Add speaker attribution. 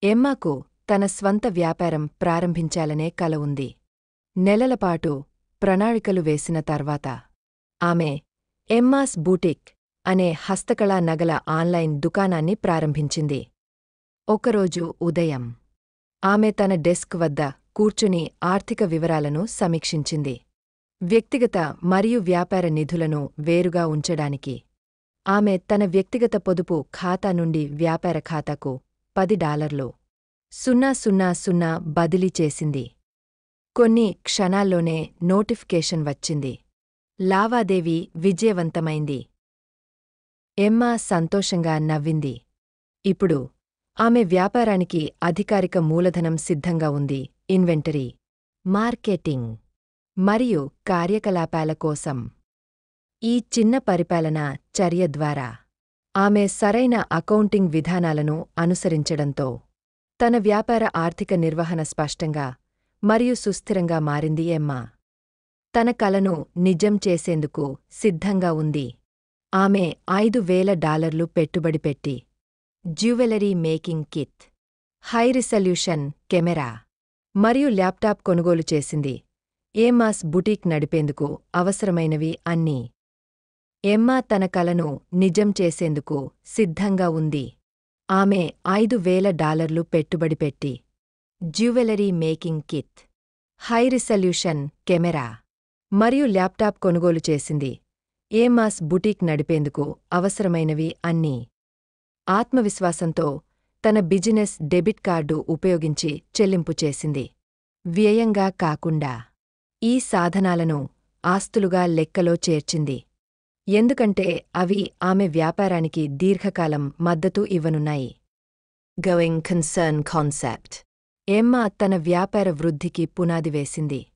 Speaker 1: ఎమ్మాకు తన స్వంత వ్యాపారం ప్రారంభించాలనే కల ఉంది. నెలలపాటు ప్రణాళికలు వేసిన తర్వాత ఆమె ఎమ్మాస్ బూటిక్ అనే హస్తకళా నగల ఆన్లైన్ దుకాణాన్ని ప్రారంభించింది. ఒకరోజు ఉదయం ఆమె తన డెస్క్ వద్ద కూర్చుని ఆర్థిక వివరాలను సమీక్షించింది. వ్యక్తిగత మరియు వ్యాపార నిధులను వేరుగా ఉంచడానికి ఆమె తన వ్యక్తిగత పొదుపు ఖాతా నుండి వ్యాపార ఖాతాకు $10,000 బదిలీ చేసింది. కొన్ని క్షణాల్లోనే నోటిఫికేషన్ వచ్చింది. లావాదేవీ విజయవంతమైంది. ఎమ్మా సంతోషంగా నవ్వింది. ఇప్పుడు ఆమె వ్యాపారానికి అధికారిక మూలధనం సిద్ధంగా ఉంది. ఇన్వెంటరీ, మార్కెటింగ్ మరియు కార్యకలాపాల కోసం ఈ చిన్న పరిపాలనా చర్య ద్వారా ఆమె సరైన అకౌంటింగ్ విధానాలను అనుసరించడంతో తన వ్యాపార ఆర్థిక నిర్వహణ స్పష్టంగా మరియు సుస్థిరంగా మారింది. ఎమ్మా తన కలను నిజం చేసేందుకు సిద్ధంగా ఉంది. ఆమె $5,000 పెట్టుబడి పెట్టి jewellery making kit, high resolution camera మరియు ల్యాప్టాప్ కొనుగోలు చేసింది. ఎమ్మాస్ బుటీక్ నడిపేందుకు అవసరమైనవి అన్నీ. ఎమ్మా తన కలను నిజం చేసేందుకు సిద్ధంగా ఉంది. ఆమె $5,000 పెట్టుబడి పెట్టి jewellery making kit, high resolution camera మరియు ల్యాప్టాప్ కొనుగోలు చేసింది. ఎమ్మాస్ బుటీక్ నడిపేందుకు అవసరమైనవి అన్నీ. ఆత్మవిశ్వాసంతో తన బిజినెస్ డెబిట్ కార్డు ఉపయోగించి చెల్లింపు చేసింది. వ్యయంగా కాకుండా ఈ సాధనాలను ఆస్తులుగా లెక్కలో చేర్చింది. ఎందుకంటే అవి ఆమె వ్యాపారానికి దీర్ఘకాలం మద్దతు ఇవ్వనున్నాయి. గోయింగ్ కన్సర్న్ కాన్సెప్ట్ ఎమ్మా తన వ్యాపార వృద్ధికి పునాది వేసింది.